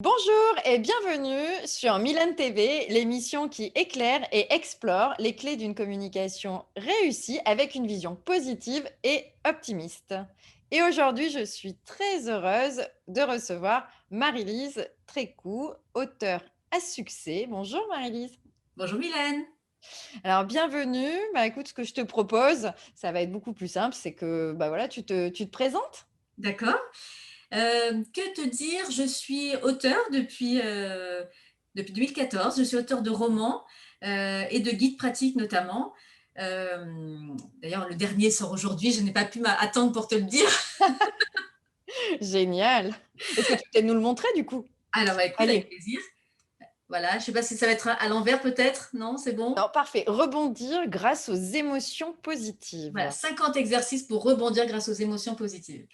Bonjour et bienvenue sur Milan TV, l'émission qui éclaire et explore les clés d'une communication réussie avec une vision positive et optimiste. Et aujourd'hui, je suis très heureuse de recevoir Marie-Lise Trécou, auteure à succès. Bonjour Marie-Lise. Bonjour Mylène. Alors bienvenue. Écoute, ce que je te propose, ça va être beaucoup plus simple, c'est que voilà, tu te présentes. D'accord. Que te dire? Je suis auteure depuis 2014. Je suis auteure de romans et de guides pratiques notamment. D'ailleurs, le dernier sort aujourd'hui. Je n'ai pas pu attendre pour te le dire. Génial. Est-ce que tu peux peut-être nous le montrer du coup? Alors, bah, écoute, avec Allez. plaisir. Voilà. Je ne sais pas si ça va être à l'envers peut-être. Non, c'est bon. Non, parfait. Rebondir grâce aux émotions Voilà, positives. 50 exercices pour rebondir grâce aux émotions positives.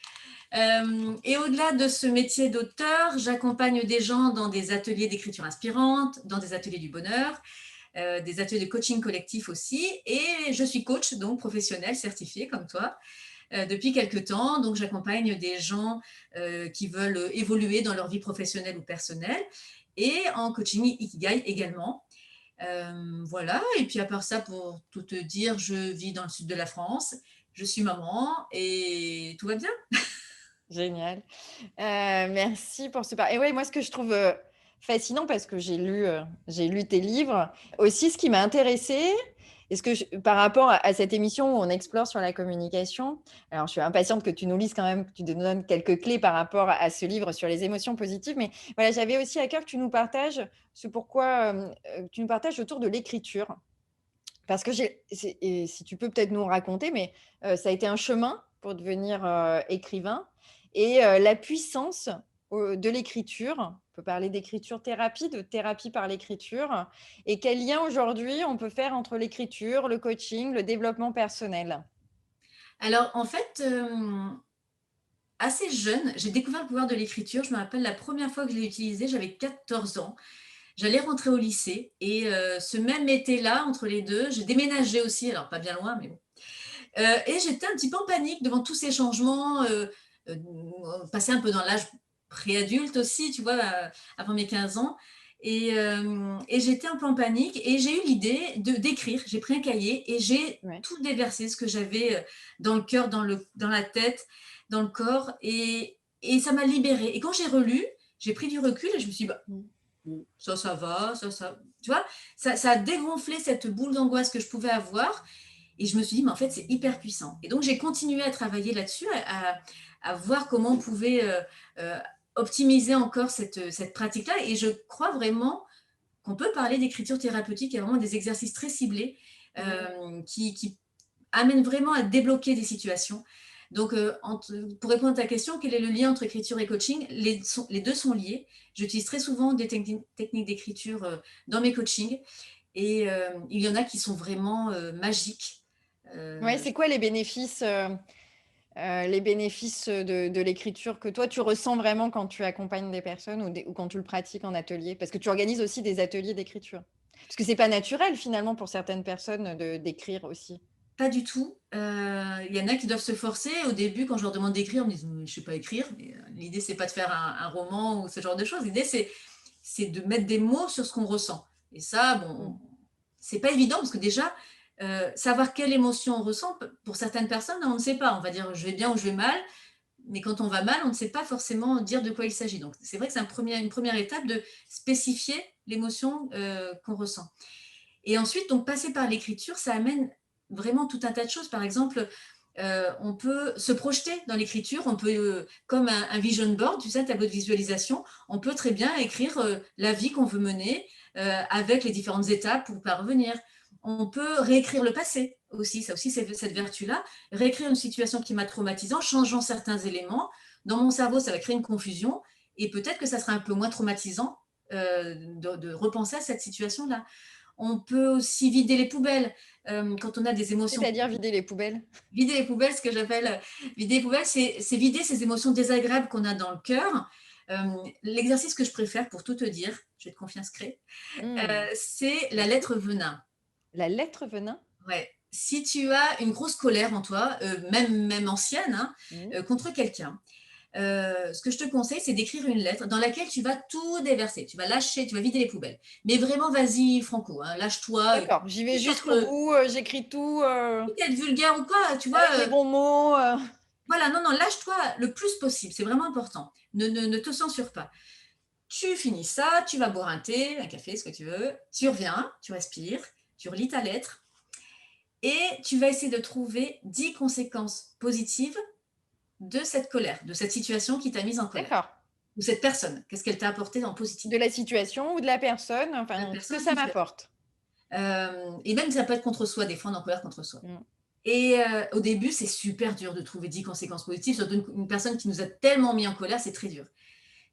Et au-delà de ce métier d'auteur, j'accompagne des gens dans des ateliers d'écriture inspirante, dans des ateliers du bonheur, des ateliers de coaching collectif aussi. Et je suis coach, donc professionnelle, certifiée comme toi, depuis quelques temps. Donc j'accompagne des gens qui veulent évoluer dans leur vie professionnelle ou personnelle et en coaching Ikigai également. Voilà, et puis à part ça, pour tout te dire, je vis dans le sud de la France, je suis maman et tout va bien. Génial. Merci pour ce et ouais, moi, ce que je trouve, fascinant parce que j'ai lu tes livres. Aussi, ce qui m'a intéressée et ce que je par rapport à cette émission où on explore sur la communication, alors je suis impatiente que tu nous lises quand même, que tu nous donnes quelques clés par rapport à ce livre sur les émotions positives. Mais voilà, j'avais aussi à cœur que tu nous partages ce pourquoi, tu nous partages autour de l'écriture. Parce que et si tu peux peut-être nous raconter, mais ça a été un chemin pour devenir, écrivain et la puissance, de l'écriture. On peut parler d'écriture thérapie, de thérapie par l'écriture et quel lien aujourd'hui on peut faire entre l'écriture, le coaching, le développement personnel? Alors, en fait, assez jeune, j'ai découvert le pouvoir de l'écriture. Je me rappelle la première fois que je l'ai utilisé, j'avais 14 ans. J'allais rentrer au lycée et ce même été-là, entre les 2, j'ai déménagé aussi, alors pas bien loin, mais bon. Et j'étais un petit peu en panique devant tous ces changements, heu, passée un peu dans l'âge préadulte aussi, tu vois? Avant mes 15 ans et j'étais un peu en panique et j'ai eu l'idée d'écrire. J'ai pris un cahier et j'ai Ouais. tout déversé, ce que j'avais, dans le cœur, dans la tête, dans le corps et ça m'a libérée et quand j'ai relu, j'ai pris du recul et je me suis dit: «Bah, Mmh. bon, ça va, ça» tu vois? Ça a dégonflé cette boule d'angoisse que je pouvais avoir et je me suis dit: «Mais en fait, c'est hyper puissant» et donc j'ai continué à travailler là-dessus, à voir comment on pouvait, heu, optimiser encore cette pratique-là et je crois vraiment qu'on peut parler d'écriture thérapeutique. Il y a vraiment des exercices très ciblés, Mmh. qui amènent vraiment à débloquer des situations. Donc, pour répondre à ta question, quel est le lien entre écriture et coaching? Les 2 sont liés. J'utilise très souvent des techniques d'écriture, dans mes coachings et il y en a qui sont vraiment, magiques. Ouais, Je c'est quoi les bénéfices, de l'écriture que toi, tu ressens vraiment quand tu accompagnes des personnes ou quand tu le pratiques en atelier? Parce que tu organises aussi des ateliers d'écriture. Parce que c'est pas naturel finalement pour certaines personnes de d'écrire aussi. Pas du tout. Il y en a qui doivent se forcer. Au début, quand je leur demande d'écrire, ils me disent: «Mais je sais pas écrire». Mais, l'idée, c'est pas de faire un roman ou ce genre de choses. L'idée, c'est de mettre des mots sur ce qu'on ressent et ça, Mmh. bon, c'est pas évident parce que déjà, savoir quelle émotion on ressent, pour certaines personnes, on ne sait pas. On va dire: «Je vais bien» ou «Je vais mal», mais quand on va mal, on ne sait pas forcément dire de quoi il s'agit. Donc c'est vrai que c'est une première étape de spécifier l'émotion, qu'on ressent. Et ensuite, donc passer par l'écriture, ça amène vraiment tout un tas de choses. Par exemple, on peut se projeter dans l'écriture, on peut, comme un vision board, tu sais, un tableau de visualisation, on peut très bien écrire, la vie qu'on veut mener, avec les différentes étapes pour parvenir. On peut réécrire le passé aussi, ça aussi c'est cette vertu-là. Réécrire une situation qui m'a traumatisée en changeant certains éléments. Dans mon cerveau, ça va créer une confusion et peut-être que ça sera un peu moins traumatisant, de repenser à cette situation-là. On peut aussi vider les poubelles, quand on a des émotions. C'est-à-dire vider les poubelles? Vider les poubelles, ce que j'appelle, vider les poubelles, c'est vider ces émotions désagréables qu'on a dans le cœur. L'exercice que je préfère pour tout te dire, je vais te confier un secret, Mmh. c'est la Vas-y. lettre venin. La lettre venin? Ouais. Si tu as une grosse colère en toi, même ancienne, hein, Mmh. contre quelqu'un, ce que je te conseille, c'est d'écrire une lettre dans laquelle tu vas tout déverser. Tu vas lâcher, tu vas vider les poubelles. Mais vraiment, vas-y, franco, hein, lâche-toi. D'accord, j'y vais Peut-être jusqu'au bout, j'écris tout peut-être vulgaire ou quoi, tu vois. avec les bons mots. Voilà, non, non, lâche-toi le plus possible. C'est vraiment important. Ne te censure pas. Tu finis ça, tu vas boire un thé, un café, ce que tu veux. Tu reviens, tu respires, tu relis ta lettre et tu vas essayer de trouver 10 conséquences positives de cette colère, de cette situation qui t'a mise en colère. D'accord. Ou cette personne, qu'est-ce qu'elle t'a apporté en De positif? la situation ou de la personne, La enfin, ce que personne ça situation. m'apporte. Et même ça peut être contre soi, des fois on est en colère contre soi. Mmh. Et au début, c'est super dur de trouver 10 conséquences positives, surtout une personne qui nous a tellement mis en colère, c'est très dur.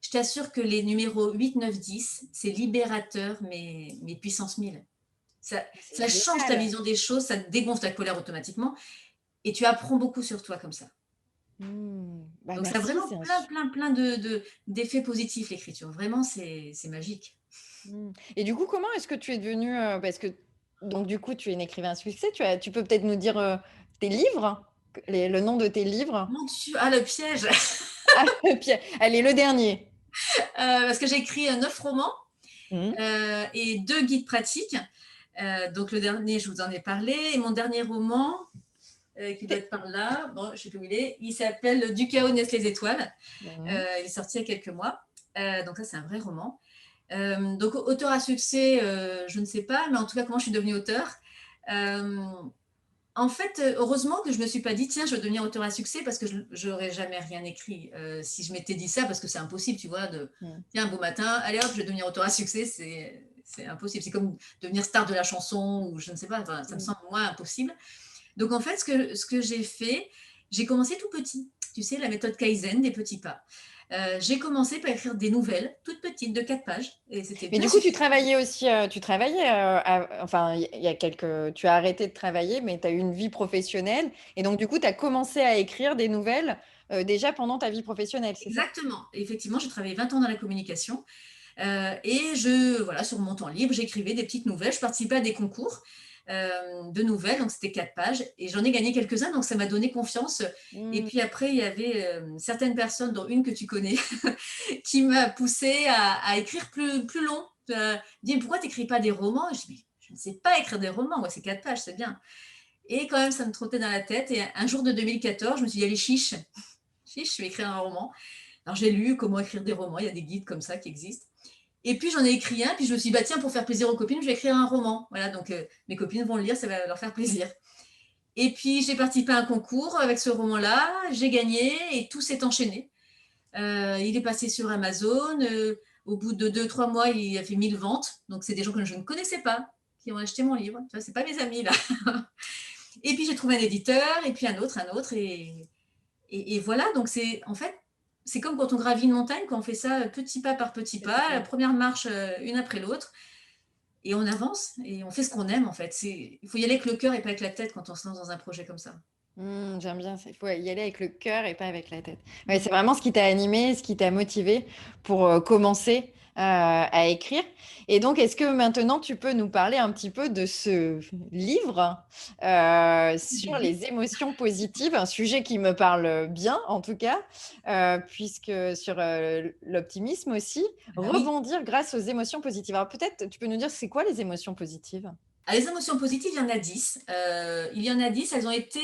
Je t'assure que les numéros 8, 9, 10, c'est libérateur, mais puissance 1000. C'est Ça change ta génial. vision des choses, ça dégonfle ta colère automatiquement et tu apprends beaucoup sur toi comme ça. Bah, Donc ça a merci, vraiment c'est un plein, su plein, plein d'effets positifs, l'écriture. Vraiment, c'est magique. et du coup, comment est-ce que tu es devenue, parce que donc du coup, tu es une écrivain à succès, tu peux peut-être nous dire, tes livres? Le nom de tes livres? Mon Dieu, ah le piège! Ah, puis allez, le dernier. Parce que j'ai écrit 9 romans Mmh. et 2 guides pratiques. Donc le dernier, je vous en ai parlé. Et mon dernier roman, qui doit C'est être par là, bon, je ne sais plus où il s'appelle Du chaos naissent les étoiles. mmh. Il est sorti il y a quelques mois. Donc ça, c'est un vrai roman. Donc auteur à succès, je ne sais pas, mais en tout cas, comment je suis devenue auteur. Euh, En fait, heureusement que je ne me suis pas dit, tiens, je veux devenir auteur à succès parce que je n'aurais jamais rien écrit. Si je m'étais dit ça, parce que c'est impossible, tu vois, Mmh. tiens, un beau matin, allez hop, je vais devenir auteur à succès, c'est impossible. C'est comme devenir star de la chanson ou je ne sais pas, enfin, ça me Mmh. semble, moi, impossible. Donc, en fait, ce que j'ai fait, j'ai commencé tout petit. Tu sais, la méthode Kaizen des petits pas. J'ai commencé par écrire des nouvelles, toutes petites, de 4 pages, et c'était Mais bien du coup, tu suffisant. travaillais aussi, enfin, il y a quelques tu as arrêté de travailler, mais tu as eu une vie professionnelle et donc du coup, tu as commencé à écrire des nouvelles, déjà pendant ta vie professionnelle, c'est ça? Exactement. Effectivement, j'ai travaillé 20 ans dans la communication. Et voilà, sur mon temps libre, j'écrivais des petites nouvelles. Je participais à des concours de nouvelles, donc c'était 4 pages. Et j'en ai gagné quelques-uns, donc ça m'a donné confiance. Et Mmh. puis après, il y avait certaines personnes, dont une que tu connais, qui m'a poussée à écrire plus long. Dis, pourquoi tu n'écris pas des romans? Je dis, je ne sais pas écrire des romans, moi, c'est 4 pages, c'est bien. Et quand même, ça me trottait dans la tête. Et un jour de 2014, je me suis dit, allez, chiche, chiche, je vais écrire un roman. Alors j'ai lu comment écrire des romans, il y a des guides comme ça qui existent. Et puis j'en ai écrit un, puis je me suis dit, bah tiens, pour faire plaisir aux copines, je vais écrire un roman. Voilà, donc mes copines vont le lire, ça va leur faire plaisir. Et puis j'ai participé à un concours avec ce roman-là, j'ai gagné et tout s'est enchaîné. Il est passé sur Amazon. Au bout de 2, 3 mois, il a fait 1000 ventes. Donc c'est des gens que je ne connaissais pas qui ont acheté mon livre. Tu vois, c'est pas mes amis là. Et puis j'ai trouvé un éditeur, et puis un autre, et voilà. Donc c'est en fait, c'est comme quand on gravit une montagne, quand on fait ça petit pas par petit Petit pas, la peu. première marche une après l'autre, et on avance et on fait ce qu'on aime en fait. Il faut y aller avec le cœur et pas avec la tête quand on se lance dans un projet comme ça. J'aime bien ça. Il faut y aller avec le cœur et pas avec la tête. Ouais, c'est vraiment ce qui t'a animé, ce qui t'a motivé pour commencer à écrire. Et donc, est-ce que maintenant tu peux nous parler un petit peu de ce livre sur Oui, les émotions positives, un sujet qui me parle bien en tout cas, puisque sur l'optimisme aussi, bah oui. rebondir grâce aux émotions positives. Alors peut-être tu peux nous dire c'est quoi les émotions positives? Ah, les émotions positives, il y en a 10. Il y en a 10, elles ont été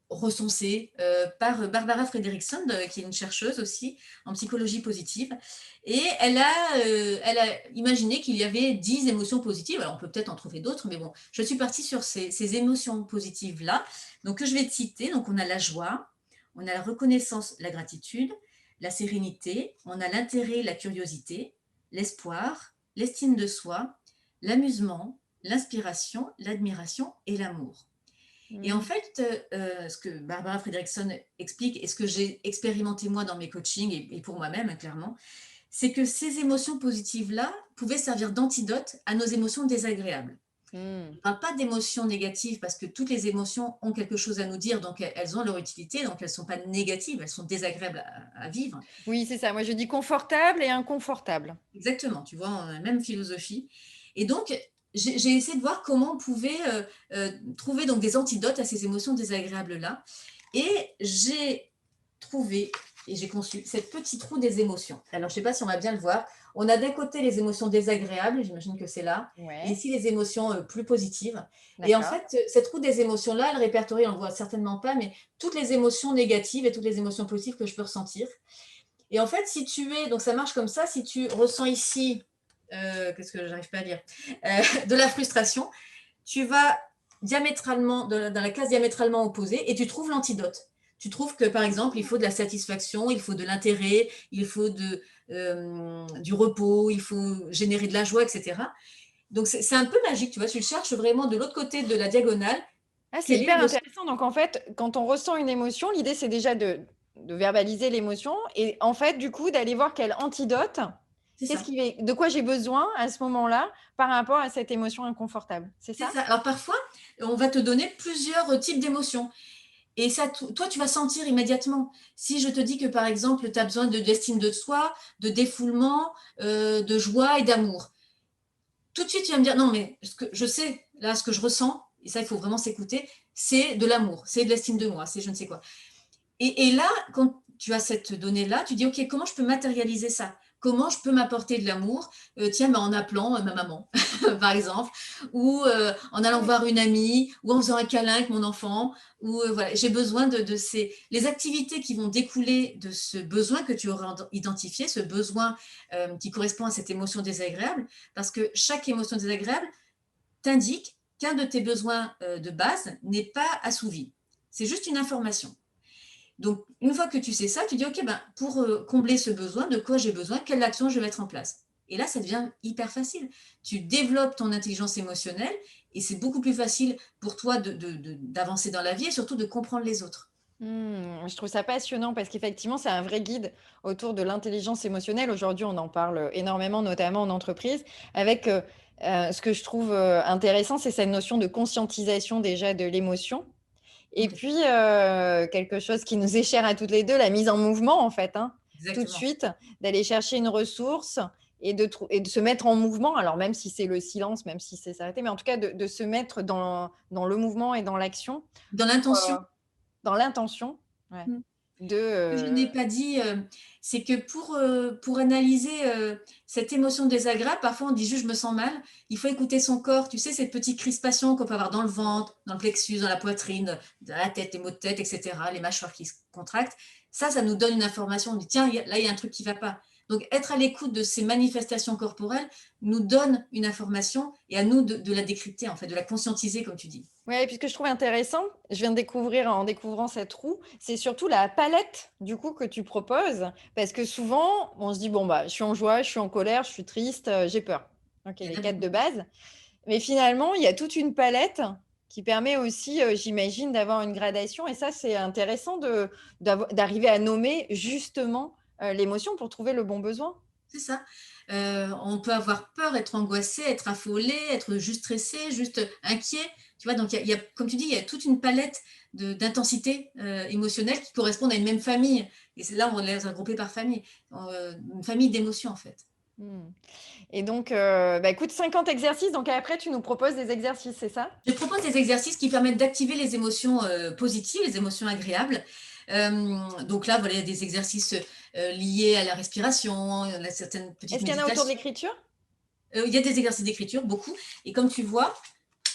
recensées par Barbara Fredrickson, qui est une chercheuse aussi en psychologie positive. Et elle a imaginé qu'il y avait 10 émotions positives. Alors, on peut peut-être en trouver d'autres, mais bon, je suis partie sur ces émotions positives-là. Donc, que je vais te citer. Donc, on a la joie, on a la reconnaissance, la gratitude, la sérénité, on a l'intérêt, la curiosité, l'espoir, l'estime de soi, l'amusement, l'inspiration, l'admiration et l'amour. Et en Mmh. fait, ce que Barbara Fredrickson explique et ce que j'ai expérimenté moi dans mes coachings et pour moi-même, clairement, c'est que ces émotions positives-là pouvaient servir d'antidote à nos émotions désagréables. Je Mmh. ne parle pas d'émotions négatives parce que toutes les émotions ont quelque chose à nous dire, donc elles ont leur utilité, donc elles ne sont pas négatives, elles sont désagréables à vivre. Oui, c'est ça. Moi, je dis confortable et inconfortable. Exactement, tu vois, on a la même philosophie. Et donc, j'ai essayé de voir comment on pouvait trouver donc des antidotes à ces émotions désagréables-là. Et j'ai trouvé et j'ai conçu cette petite roue des émotions. Alors, je ne sais pas si on va bien le voir. On a d'un côté les émotions désagréables, j'imagine que c'est là, et Ouais, ici les émotions plus positives. Et en d'accord. fait, cette roue des émotions-là, elle répertorie, on ne le voit certainement pas, mais toutes les émotions négatives et toutes les émotions positives que je peux ressentir. Et en fait, si tu es, donc ça marche comme ça, si tu ressens ici, qu'est-ce que j'arrive pas à dire, de la frustration, tu vas diamétralement, dans la case diamétralement opposée, et tu trouves l'antidote. Tu trouves que, par exemple, il faut de la satisfaction, il faut de l'intérêt, il faut du repos, il faut générer de la joie, etc. Donc, c'est un peu magique, tu vois, tu le cherches vraiment de l'autre côté de la diagonale. Ah, c'est Quelle est hyper l'émotion? intéressant. Donc, en fait, quand on ressent une émotion, l'idée, c'est déjà de verbaliser l'émotion et en fait, du coup, d'aller voir quel antidote, C'est ça. de quoi j'ai besoin à ce moment-là par rapport à cette émotion inconfortable. C'est C'est ça? ça. Alors, parfois, on va te donner plusieurs types d'émotions. Et ça, toi, tu vas sentir immédiatement. Si je te dis que, par exemple, tu as besoin d'estime de soi, de défoulement, de joie et d'amour, tout de suite, tu vas me dire, non, mais ce que je sais, là, ce que je ressens, et ça, il faut vraiment s'écouter, c'est de l'amour, c'est de l'estime de moi, c'est je ne sais quoi. Et là, quand tu as cette donnée-là, tu dis, OK, comment je peux matérialiser ça? Comment je peux m'apporter de l'amour? Tiens, en appelant ma maman, par exemple, ou en allant voir une amie, ou en faisant un câlin avec mon enfant, ou voilà, j'ai besoin de ces les activités qui vont découler de ce besoin que tu auras identifié, ce besoin qui correspond à cette émotion désagréable, parce que chaque émotion désagréable t'indique qu'un de tes besoins de base n'est pas assouvi. C'est juste une information. Donc, une fois que tu sais ça, tu dis, OK, ben, pour combler ce besoin, de quoi j'ai besoin, quelle action je vais mettre en place. Et là, ça devient hyper facile. Tu développes ton intelligence émotionnelle et c'est beaucoup plus facile pour toi d'avancer dans la vie et surtout de comprendre les autres. Je trouve ça passionnant parce qu'effectivement, c'est un vrai guide autour de l'intelligence émotionnelle. Aujourd'hui, on en parle énormément, notamment en entreprise, avec ce que je trouve intéressant, c'est cette notion de conscientisation déjà de l'émotion. Et OK, puis, quelque chose qui nous est cher à toutes les 2, la mise en mouvement en fait, hein. Tout de exactement. suite, d'aller chercher une ressource et de se mettre en mouvement, alors même si c'est le silence, même si c'est s'arrêter, mais en tout cas de se mettre dans le mouvement et dans l'action, Dans l'intention. dans l'intention, ouais, Mm. de, Que je n'ai pas dit, c'est que pour analyser cette émotion désagréable, parfois on dit juste je me sens mal, il faut écouter son corps, tu sais, cette petite crispation qu'on peut avoir dans le ventre, dans le plexus, dans la poitrine, dans la tête, les maux de tête, etc., les mâchoires qui se contractent. Ça nous donne une information, on dit tiens, là il y a un truc qui ne va pas. Donc être à l'écoute de ces manifestations corporelles nous donne une information et à nous de la décrypter, en fait, de la conscientiser, comme tu dis. ouais, et puis ce que je trouve intéressant, je viens de découvrir en découvrant cette roue, c'est surtout la palette du coup que tu proposes, parce que souvent on se dit bon bah je suis en joie, je suis en colère, je suis triste, j'ai peur. Ok, Il y les en a 4 de beaucoup. base. Mais finalement, il y a toute une palette qui permet aussi, j'imagine, d'avoir une gradation. Et ça, c'est intéressant d'arriver à nommer justement l'émotion pour trouver le bon besoin. C'est ça. On peut avoir peur, être angoissé, être affolé, être juste stressé, juste inquiet. Tu vois, donc comme tu dis, il y a toute une palette d'intensité émotionnelle qui correspondent à une même famille. Et c'est là où on les a regroupés par famille. Une famille d'émotions, en fait. Hmm. Et donc, bah, écoute, 50 exercices. Donc après, tu nous proposes des exercices, c'est ça? Je propose des exercices qui permettent d'activer les émotions positives, les émotions agréables. Donc là, voilà, il y a des exercices liés à la respiration, à certaines petites Est-ce qu'il y en a autour de méditations. l'écriture? Il y a des exercices d'écriture, beaucoup. Et comme tu vois,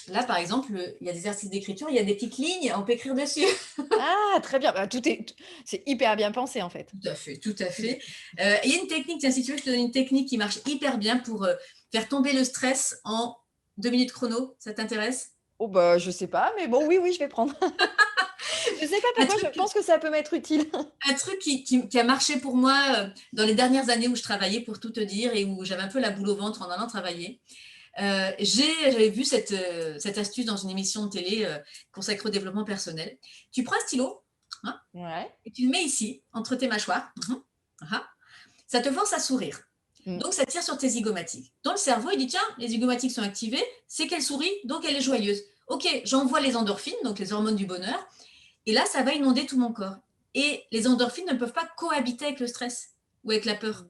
là, par exemple, il y a des exercices d'écriture, il y a des petites lignes, on peut écrire dessus. Ah, très bien. Bah, c'est hyper bien pensé en fait. Tout à fait, tout à fait. Il y a une technique, tiens, si tu veux, je te donne une technique qui marche hyper bien pour faire tomber le stress en 2 minutes chrono. Ça t'intéresse? Oh bah, je sais pas, mais bon, oui, oui, je vais prendre. Je sais pas Un pourquoi, je truc, pense que ça peut m'être utile. un truc qui a marché pour moi dans les dernières années où je travaillais, pour tout te dire, et où j'avais un peu la boule au ventre en allant travailler. J'avais vu cette astuce dans une émission de télé consacrée au développement personnel. Tu prends un stylo, hein, Ouais. et tu le mets ici, entre tes mâchoires. Ça te force à sourire. Mm. Donc, ça tire sur tes zygomatiques. Dans le cerveau, il dit, tiens, les zygomatiques sont activées, c'est qu'elle sourit, donc elle est joyeuse. OK, j'envoie les endorphines, donc les hormones du bonheur, et là, ça va inonder tout mon corps. Et les endorphines ne peuvent pas cohabiter avec le stress ou avec la peur.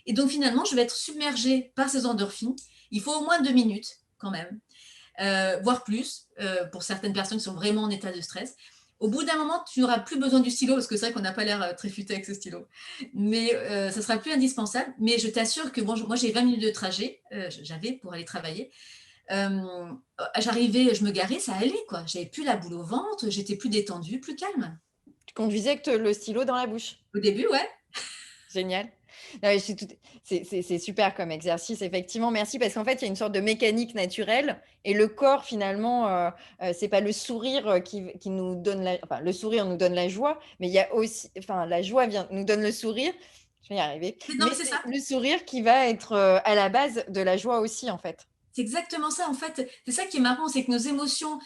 Et donc, finalement, je vais être submergée par ces endorphines. Il faut au moins 2 minutes, quand même, voire plus, pour certaines personnes qui sont vraiment en état de stress, Au bout d'un moment, tu n'auras plus besoin du stylo, parce que c'est vrai qu'on n'a pas l'air très futé avec ce stylo. Mais ça sera plus indispensable. Mais je t'assure que bon, moi, j'ai 20 minutes de trajet, j'avais pour aller travailler. J'arrivais, je me garais, ça allait, quoi. J'avais plus la boule au ventre, j'étais plus détendue, plus calme. Tu conduisais avec le stylo dans la bouche. Au début, ouais. Génial. Non, mais c'est super comme exercice, effectivement. Merci parce qu'en fait, il y a une sorte de mécanique naturelle et le corps, finalement, c'est pas le sourire qui nous donne enfin, le sourire nous donne la joie, mais il y a aussi, enfin, la joie nous donne le sourire. Je vais y arriver. Non, Mais mais c'est c'est ça. le sourire qui va être à la base de la joie aussi, en fait. C'est exactement ça, en fait. C'est ça qui est marrant, c'est que nos émotions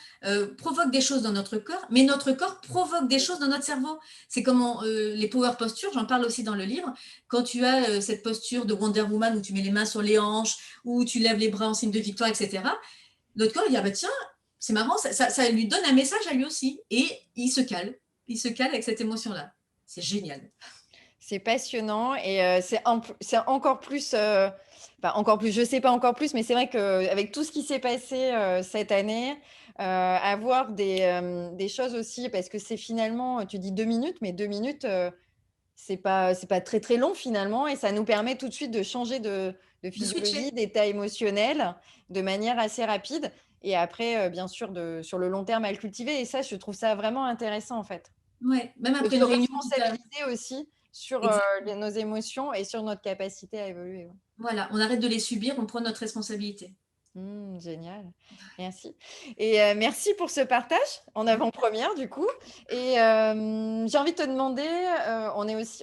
provoquent des choses dans notre corps, mais notre corps provoque des choses dans notre cerveau. C'est comme les power postures, j'en parle aussi dans le livre. Quand tu as cette posture de Wonder Woman où tu mets les mains sur les hanches, où tu lèves les bras en signe de victoire, etc., notre corps, il dit, ah bah tiens, c'est marrant, ça lui donne un message à lui aussi. Et il se cale. Il se cale avec cette émotion-là. C'est génial. C'est passionnant et c'est encore plus, enfin encore plus, je sais pas encore plus, mais c'est vrai qu'avec tout ce qui s'est passé cette année, avoir des choses aussi, parce que c'est finalement, tu dis 2 minutes, mais 2 minutes, c'est pas très très long finalement, et ça nous permet tout de suite de changer de De switcher. physiologie, d'état émotionnel de manière assez rapide. Et après, bien sûr, sur le long terme à le cultiver. Et ça, je trouve ça vraiment intéressant en fait. Ouais, même De après se une réunion qui t'a... responsabiliser aussi sur Exactement. nos émotions et sur notre capacité à évoluer. Ouais. Voilà, on arrête de les subir, on prend notre responsabilité. Génial, merci. Et merci pour ce partage en avant-première du coup. Et j'ai envie de te demander,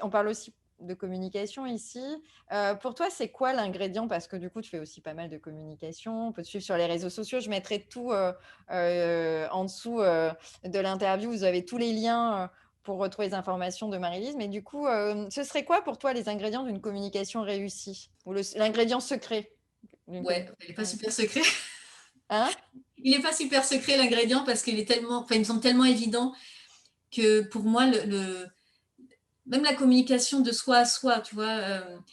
on parle aussi de communication ici. Pour toi, c'est quoi l'ingrédient? Parce que du coup, tu fais aussi pas mal de communication. On peut te suivre sur les réseaux sociaux. Je mettrai tout en dessous de l'interview. Vous avez tous les liens pour retrouver les informations de Marie-Lise. Mais du coup, ce serait quoi pour toi les ingrédients d'une communication réussie? Ou l'ingrédient secret d'une Ouais, il n'est communication pas réussie? super secret. Hein? Il n'est pas super secret l'ingrédient parce qu'il est tellement, enfin, il me semble tellement évident que pour moi, même la communication de soi à soi, tu vois,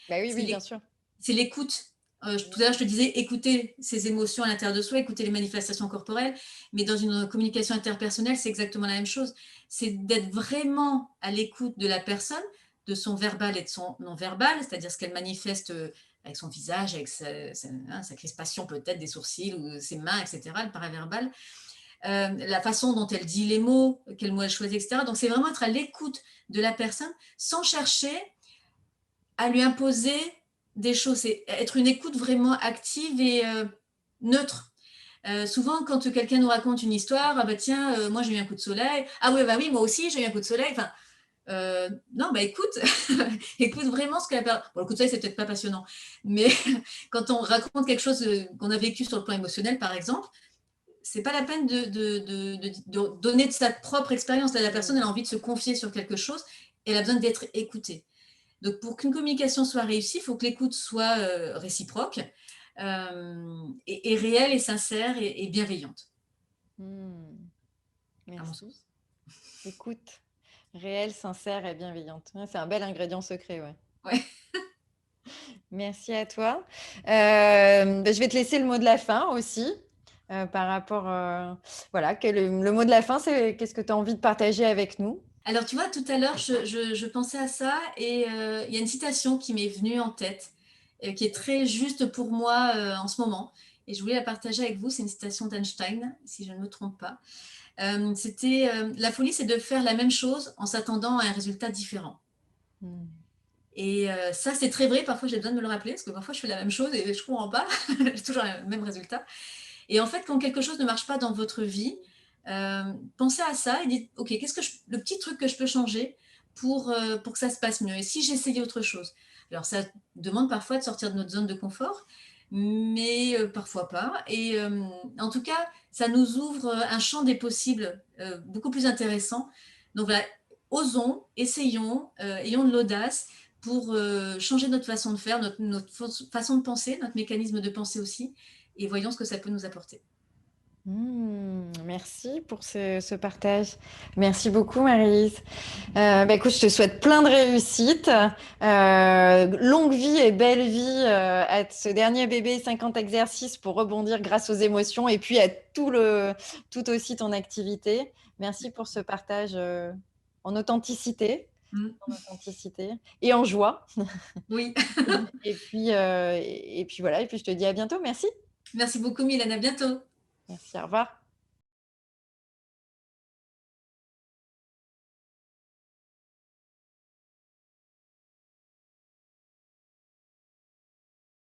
Bah oui, oui, bien sûr. c'est l'écoute. Tout à l'heure, je te disais écouter ses émotions à l'intérieur de soi, écouter les manifestations corporelles, mais dans une communication interpersonnelle, c'est exactement la même chose. C'est d'être vraiment à l'écoute de la personne, de son verbal et de son non-verbal, c'est-à-dire ce qu'elle manifeste avec son visage, avec sa crispation peut-être des sourcils ou ses mains, etc., le paraverbal, la façon dont elle dit les mots, quels mots elle choisit, etc. Donc, c'est vraiment être à l'écoute de la personne sans chercher à lui imposer des choses, c'est être une écoute vraiment active et neutre. Souvent, quand quelqu'un nous raconte une histoire, ah bah tiens, moi j'ai eu un coup de soleil, ah ouais, bah oui, moi aussi j'ai eu un coup de soleil, enfin, non, bah écoute, écoute vraiment ce que la personne. Bon, le coup de soleil, c'est peut-être pas passionnant, mais quand on raconte quelque chose qu'on a vécu sur le plan émotionnel, par exemple, c'est pas la peine de donner de sa propre expérience. La personne, elle a envie de se confier sur quelque chose et elle a besoin d'être écoutée. Donc, pour qu'une communication soit réussie, il faut que l'écoute soit réciproque et réelle et sincère et bienveillante, Hmm, à mon merci. sens. Écoute, réelle, sincère et bienveillante. Ouais, c'est un bel ingrédient secret, ouais. Ouais. Merci à toi. Je vais te laisser le mot de la fin aussi. Par rapport, voilà, le mot de la fin, c'est qu'est-ce que tu as envie de partager avec nous? Alors, tu vois, tout à l'heure, je pensais à ça et il y a une citation qui m'est venue en tête, qui est très juste pour moi en ce moment. Et je voulais la partager avec vous. C'est une citation d'Einstein, si je ne me trompe pas. C'était la folie, c'est de faire la même chose en s'attendant à un résultat différent. Hmm. Et ça, c'est très vrai. Parfois, j'ai besoin de me le rappeler parce que parfois, je fais la même chose et je ne comprends pas. J'ai toujours le même résultat. Et en fait, quand quelque chose ne marche pas dans votre vie, pensez à ça et dites, OK, le petit truc que je peux changer pour que ça se passe mieux? Et si j'essayais autre chose? Alors, ça demande parfois de sortir de notre zone de confort, mais parfois pas. Et en tout cas, ça nous ouvre un champ des possibles beaucoup plus intéressant. Donc voilà, osons, essayons, ayons de l'audace pour changer notre façon de faire, notre façon de penser, notre mécanisme de pensée aussi, et voyons ce que ça peut nous apporter. Merci pour ce partage. Merci beaucoup, Maryse. Écoute, je te souhaite plein de réussite. Longue vie et belle vie à ce dernier bébé, 50 exercices pour rebondir grâce aux émotions et puis à tout aussi ton activité. Merci pour ce partage en authenticité, Mm. et en joie. Oui. Et puis voilà, et puis je te dis à bientôt. Merci. Merci beaucoup, Mylène. À bientôt. Merci, au revoir.